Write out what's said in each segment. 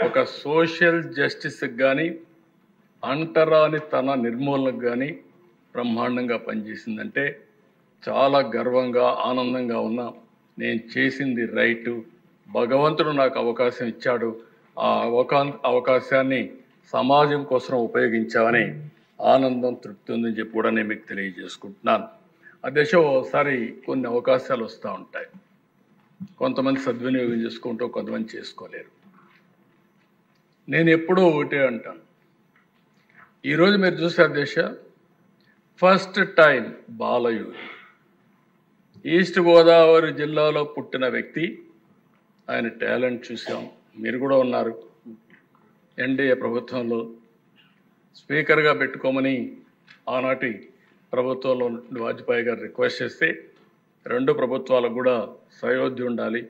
ఒక సోషల్ జస్టిస్కి కానీ అంటరాని తన నిర్మూలనకు కానీ బ్రహ్మాండంగా పనిచేసిందంటే చాలా గర్వంగా ఆనందంగా ఉన్నా. నేను చేసింది రైటు, భగవంతుడు నాకు అవకాశం ఇచ్చాడు, ఆ అవకాశాన్ని సమాజం కోసం ఉపయోగించామని ఆనందం తృప్తి ఉందని చెప్పి కూడా నేను మీకు తెలియజేసుకుంటున్నాను. అధ్యక్ష, ఓసారి కొన్ని అవకాశాలు వస్తూ ఉంటాయి, కొంతమంది సద్వినియోగం చేసుకుంటూ కొంతమంది చేసుకోలేరు. నేను ఎప్పుడూ ఒకటే అంటాను, ఈరోజు మీరు చూసే అధ్యక్ష, ఫస్ట్ టైం బాలయూరి ఈస్ట్ గోదావరి జిల్లాలో పుట్టిన వ్యక్తి, ఆయన టాలెంట్ చూసాం. మీరు కూడా ఉన్నారు. ఎన్డీఏ ప్రభుత్వంలో స్పీకర్గా పెట్టుకోమని ఆనాటి ప్రభుత్వంలో వాజ్పేయి గారు రిక్వెస్ట్ చేస్తే, రెండు ప్రభుత్వాలకు కూడా సయోధ్య ఉండాలి,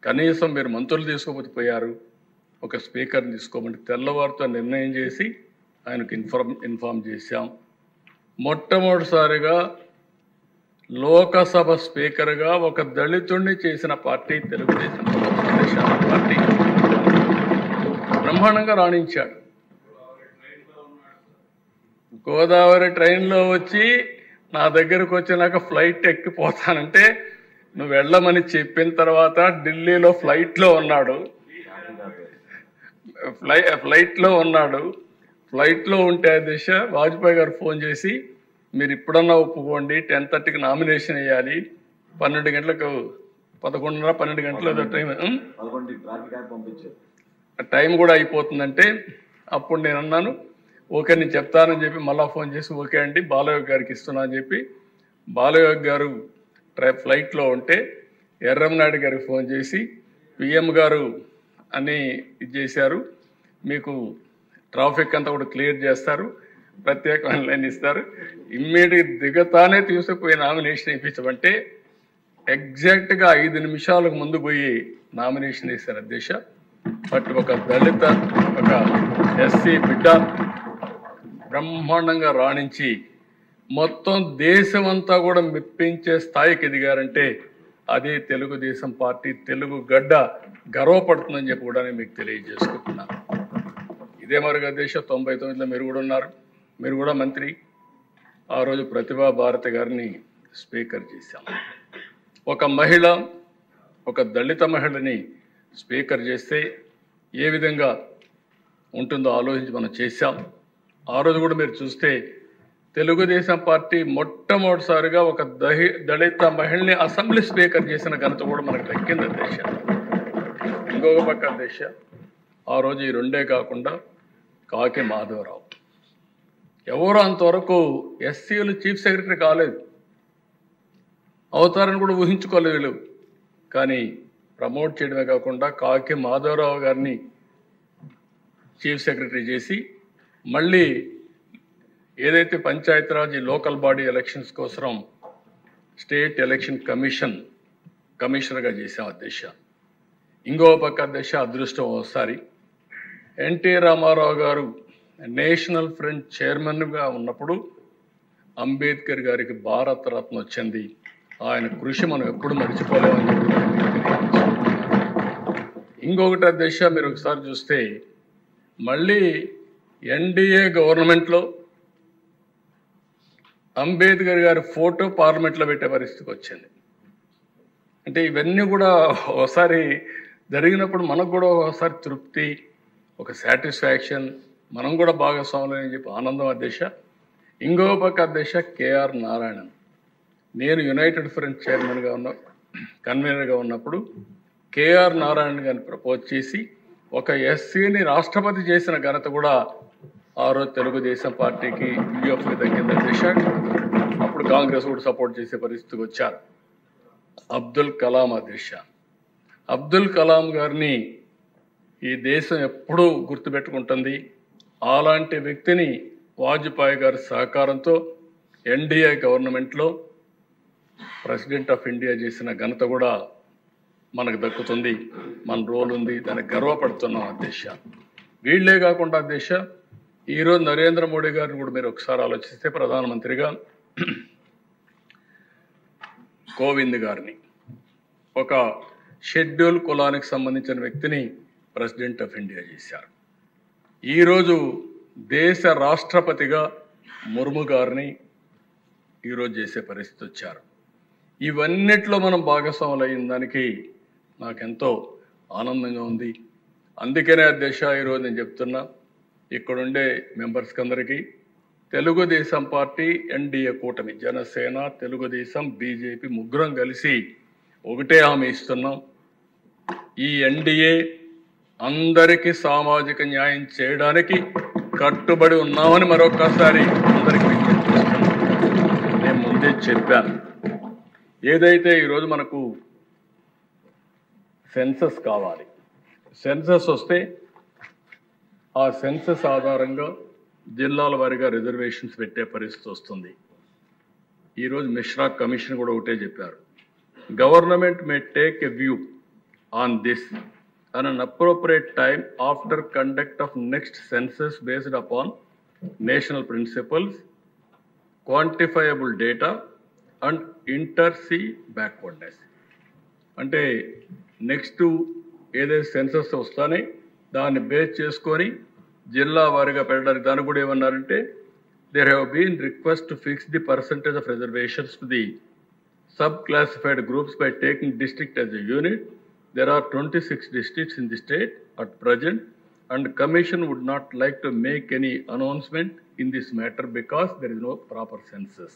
కనీసం మీరు మంత్రులు తీసుకోకపోతే పోయారు, ఒక స్పీకర్ని తీసుకోమని తెల్లవారితో నిర్ణయం చేసి ఆయనకు ఇన్ఫార్మ్ చేశాం. మొట్టమొదటిసారిగా లోకసభ స్పీకర్గా ఒక దళితుడిని చేసిన పార్టీ తెలుగుదేశం పార్టీ. బ్రహ్మాండంగా రాణించాడు. గోదావరి ట్రైన్లో వచ్చి నా దగ్గరకు వచ్చినాక ఫ్లైట్ ఎక్కిపోతానంటే నువ్వు వెళ్ళమని చెప్పిన తర్వాత ఢిల్లీలో ఫ్లైట్లో ఉన్నాడు. ఫ్లైట్లో ఉంటే దిశ వాజ్పేయి గారు ఫోన్ చేసి, మీరు ఇప్పుడన్నా ఒప్పుకోండి, 10:30కి నామినేషన్ వేయాలి, 12 గంటలకు 11:30 12 గంటల టైం కూడా అయిపోతుందంటే, అప్పుడు నేను అన్నాను ఓకే నేను చెప్తానని చెప్పి మళ్ళీ ఫోన్ చేసి ఓకే అండి బాలయోగి గారికి ఇస్తున్నా అని చెప్పి, బాలయోగి గారు ఫ్లైట్లో ఉంటే ఎర్రంనాయుడు గారికి ఫోన్ చేసి పిఎం గారు అని ఇది చేశారు, మీకు ట్రాఫిక్ అంతా కూడా క్లియర్ చేస్తారు, ప్రత్యేకమైన లైన్ ఇస్తారు, ఇమ్మీడియట్ దిగతానే తీసుకుపోయి నామినేషన్ ఇప్పించమంటే ఎగ్జాక్ట్గా 5 నిమిషాలకు ముందు పోయి నామినేషన్ వేశారు అధ్యక్ష. బట్ ఒక దళిత, ఒక ఎస్సీ బిడ్డ బ్రహ్మాండంగా రాణించి మొత్తం దేశమంతా కూడా మెప్పించే స్థాయికి ఎదిగారంటే అదే తెలుగుదేశం పార్టీ, తెలుగు గడ్డ గర్వపడుతుందని చెప్పి కూడా నేను మీకు తెలియజేసుకుంటున్నాను. ఇదే మరుగు అధ్యక్ష, 99లో మీరు కూడా ఉన్నారు, మీరు కూడా మంత్రి. ఆ రోజు ప్రతిభా భారతి గారిని స్పీకర్ చేశాం. ఒక మహిళ, ఒక దళిత మహిళని స్పీకర్ చేస్తే ఏ విధంగా ఉంటుందో ఆలోచించి మనం చేశాం. ఆ రోజు కూడా మీరు చూస్తే తెలుగుదేశం పార్టీ మొట్టమొదటిసారిగా ఒక దళిత మహిళని అసెంబ్లీ స్పీకర్ చేసిన ఘనత కూడా మనకు దక్కింది అధ్యక్ష. ఇంకొక పక్క అధ్యక్ష, ఆ రోజు ఈ రెండే కాకుండా కాకి మాధవరావు ఎవరు అంతవరకు ఎస్సీలు చీఫ్ సెక్రటరీ కాలేదు, అవుతారని కూడా ఊహించుకోలేదు. కానీ ప్రమోట్ చేయడమే కాకుండా కాకి మాధవరావు గారిని చీఫ్ సెక్రటరీ చేసి మళ్ళీ ఏదైతే పంచాయతీరాజ్ లోకల్ బాడీ ఎలక్షన్స్ కోసం స్టేట్ ఎలక్షన్ కమిషనర్గా చేశాం అధ్యక్ష. ఇంకో పక్క అధ్యక్ష, అదృష్టం ఒకసారి ఎన్టీ రామారావు గారు నేషనల్ ఫ్రంట్ చైర్మన్గా ఉన్నప్పుడు అంబేద్కర్ గారికి భారతరత్న వచ్చింది. ఆయన కృషి మనం ఎప్పుడు మర్చిపోలేమని చెప్పి. ఇంకొకటి అధ్యక్ష, మీరు ఒకసారి చూస్తే మళ్ళీ ఎన్డీఏ గవర్నమెంట్లో అంబేద్కర్ గారి ఫోటో పార్లమెంట్లో పెట్టే పరిస్థితికి వచ్చింది. అంటే ఇవన్నీ కూడా ఒకసారి జరిగినప్పుడు మనకు కూడా ఒకసారి తృప్తి, ఒక సాటిస్ఫాక్షన్, మనం కూడా భాగస్వాములు అని చెప్పి ఆనందం అధ్యక్ష. ఇంకో పక్క అధ్యక్ష కేఆర్ నారాయణన్, నేను యునైటెడ్ ఫ్రంట్ చైర్మన్గా కన్వీనర్గా ఉన్నప్పుడు కేఆర్ నారాయణ గారిని ప్రపోజ్ చేసి ఒక ఎస్సీని రాష్ట్రపతి చేసిన ఘనత కూడా ఆ రోజు తెలుగుదేశం పార్టీకి, యూఎఫ్కి దక్కింది అధ్యక్ష. అప్పుడు కాంగ్రెస్ కూడా సపోర్ట్ చేసే పరిస్థితికి వచ్చారు. అబ్దుల్ కలాం అధ్యక్ష, అబ్దుల్ కలాం గారిని ఈ దేశం ఎప్పుడూ గుర్తుపెట్టుకుంటుంది. అలాంటి వ్యక్తిని వాజ్పేయి గారి సహకారంతో ఎన్డీఏ గవర్నమెంట్లో ప్రెసిడెంట్ ఆఫ్ ఇండియా చేసిన ఘనత కూడా మనకు దక్కుతుంది. మన రోల్ ఉంది, దానికి గర్వపడుతున్నాం అధ్యక్ష. వీళ్లే కాకుండా అధ్యక్ష, ఈరోజు నరేంద్ర మోడీ గారిని కూడా మీరు ఒకసారి ఆలోచిస్తే, ప్రధానమంత్రిగా కోవింద్ గారిని, ఒక షెడ్యూల్ కులానికి సంబంధించిన వ్యక్తిని ప్రెసిడెంట్ ఆఫ్ ఇండియా చేశారు. ఈరోజు దేశ రాష్ట్రపతిగా ముర్ము గారిని ఈరోజు చేసే పరిస్థితి వచ్చారు. ఇవన్నిట్లో మనం భాగస్వాములు అయిన దానికి నాకెంతో ఆనందంగా ఉంది. అందుకనే అధ్యక్ష ఈరోజు నేను చెప్తున్నా, ఇక్కడుండే మెంబర్స్కి అందరికీ తెలుగుదేశం పార్టీ ఎన్డీఏ కూటమి జనసేన తెలుగుదేశం బీజేపీ ముగ్గురం కలిసి ఒకటే హామీ ఇస్తున్నాం. ఈ ఎన్డీఏ అందరికీ సామాజిక న్యాయం చేయడానికి కట్టుబడి ఉన్నామని మరొకసారి అందరికీ విజ్ఞప్తి చేస్తున్నాం. నేను ముందే చెప్పాను, ఏదైతే ఈరోజు మనకు సెన్సస్ కావాలి, సెన్సస్ వస్తే ఆ సెన్సస్ ఆధారంగా జిల్లాల వారీగా రిజర్వేషన్స్ పెట్టే పరిస్థితి వస్తుంది. ఈరోజు మిశ్రా కమిషన్ కూడా ఒకటే చెప్పారు, government may take a view on this at an appropriate time after conduct of next census based upon national principles, quantifiable data and inter-sea backwardness. అంటే నెక్స్ట్ ఏదైతే సెన్సస్ వస్తానే దాన్ని బేస్ చేసుకొని జిల్లా వారీగా పెట్టడానికి దాన్ని కూడా ఏమన్నారంటే there have been requests to fix the percentage of reservations to the sub-classified groups by taking district as a unit. There are 26 districts in the state at present, and the Commission would not like to make any announcement in this matter because there is no proper census.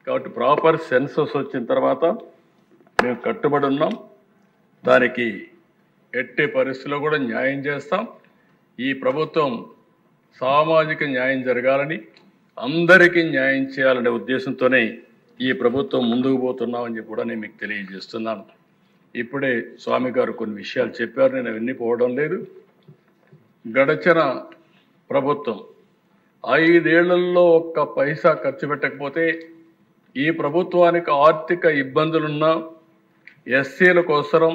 కాబట్టి proper census వచ్చిన తర్వాత మేము కట్టుబడి ఉన్నాం. దానికి ఎట్టి పరిస్థితుల్లో కూడా న్యాయం చేస్తాం. ఈ ప్రభుత్వం సామాజిక న్యాయం జరగాలని, అందరికీ న్యాయం చేయాలనే ఉద్దేశంతోనే ఈ ప్రభుత్వం ముందుకు పోతున్నామని చెప్పి కూడా నేను మీకు తెలియజేస్తున్నాను. ఇప్పుడే స్వామి గారు కొన్ని విషయాలు చెప్పారు, నేను అవన్నీ పోవడం లేదు. గడచిన ప్రభుత్వం 5 ఏళ్లలో ఒక్క పైసా ఖర్చు పెట్టకపోతే ఈ ప్రభుత్వానికి ఆర్థిక ఇబ్బందులున్నా ఎస్సీల కోసం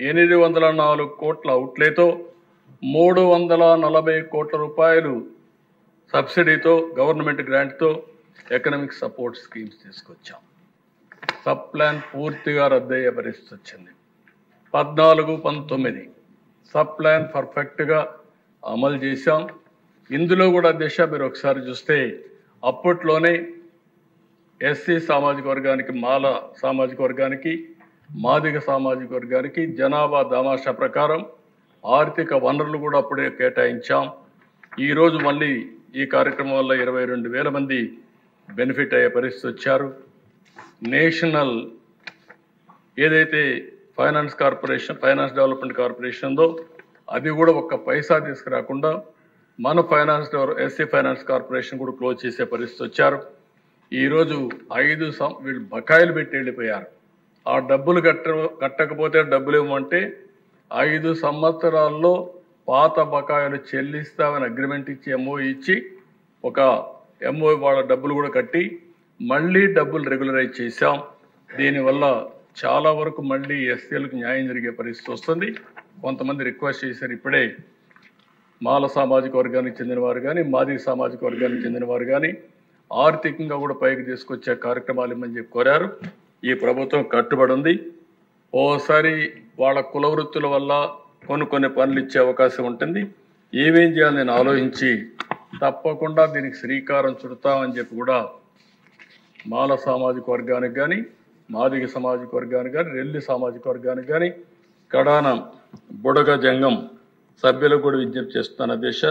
804 కోట్ల అవుట్లేతో 340 కోట్ల రూపాయలు సబ్సిడీతో గవర్నమెంట్ గ్రాంట్తో ఎకనామిక్ సపోర్ట్ స్కీమ్స్ తీసుకొచ్చాం. సబ్ ప్లాన్ పూర్తిగా రద్దయ్యే పరిస్థితి వచ్చింది. 14-19 సబ్ ప్లాన్ పర్ఫెక్ట్గా అమలు చేశాం. ఇందులో కూడా దిశ మీరు ఒకసారి చూస్తే అప్పట్లోనే ఎస్సీ సామాజిక వర్గానికి, మాల సామాజిక వర్గానికి, మాదిగ సామాజిక వర్గానికి జనాభా దామాషా ప్రకారం ఆర్థిక వనరులు కూడా అప్పుడే కేటాయించాం. ఈరోజు మళ్ళీ ఈ కార్యక్రమం వల్ల 22,000 మంది బెనిఫిట్ అయ్యే పరిస్థితి వచ్చారు. నేషనల్ ఏదైతే ఫైనాన్స్ డెవలప్మెంట్ కార్పొరేషన్ ఉందో అది కూడా ఒక్క పైసా తీసుకురాకుండా మన ఎస్సీ ఫైనాన్స్ కార్పొరేషన్ కూడా క్లోజ్ చేసే పరిస్థితి వచ్చారు. ఈరోజు 5 వీళ్ళు బకాయిలు పెట్టి వెళ్ళిపోయారు. ఆ డబ్బులు కట్టకపోతే డబ్బులు ఇవ్వమంటే 5 సంవత్సరాల్లో పాత బకాయిలు చెల్లిస్తామని అగ్రిమెంట్ ఇచ్చి ఎంఓ ఇచ్చి ఒక ఎంఓ వాళ్ళ డబ్బులు కూడా కట్టి మళ్ళీ డబ్బులు రెగ్యులరైజ్ చేశాం. దీనివల్ల చాలా వరకు మళ్ళీ ఎస్సీలకు న్యాయం జరిగే పరిస్థితి వస్తుంది. కొంతమంది రిక్వెస్ట్ చేశారు, ఇప్పుడే మాల సామాజిక వర్గానికి చెందిన వారు కానీ, మాదిగ సామాజిక వర్గానికి చెందిన వారు కానీ ఆర్థికంగా కూడా పైకి తీసుకొచ్చే కార్యక్రమాలు ఇమ్మని చెప్పి కోరారు. ఈ ప్రభుత్వం కట్టుబడి ఉంది. ఓసారి వాళ్ళ కుల వృత్తుల వల్ల కొన్ని పనులు ఇచ్చే అవకాశం ఉంటుంది. ఏమేం చేయాలని నేను ఆలోచించి తప్పకుండా దీనికి శ్రీకారం చుడతామని చెప్పి కూడా మాల సామాజిక వర్గానికి కానీ, మాదిగ సామాజిక వర్గానికి కానీ, రెల్లి సామాజిక వర్గానికి కానీ, కడాన బుడగ జంగం సభ్యులకు కూడా విజ్ఞప్తి చేస్తున్నాను. అధ్యక్ష,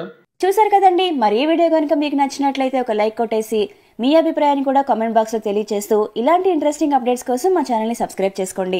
చూసారు కదండి. మరి ఈ వీడియో కనుక మీకు నచ్చినట్లయితే ఒక లైక్ కొట్టేసి మీ అభిప్రాయాన్ని కూడా కామెంట్ బాక్స్లో తెలియజేస్తూ ఇలాంటి ఇంట్రెస్టింగ్ అప్డేట్స్ కోసం మా ఛానల్ని సబ్స్క్రైబ్ చేసుకోండి.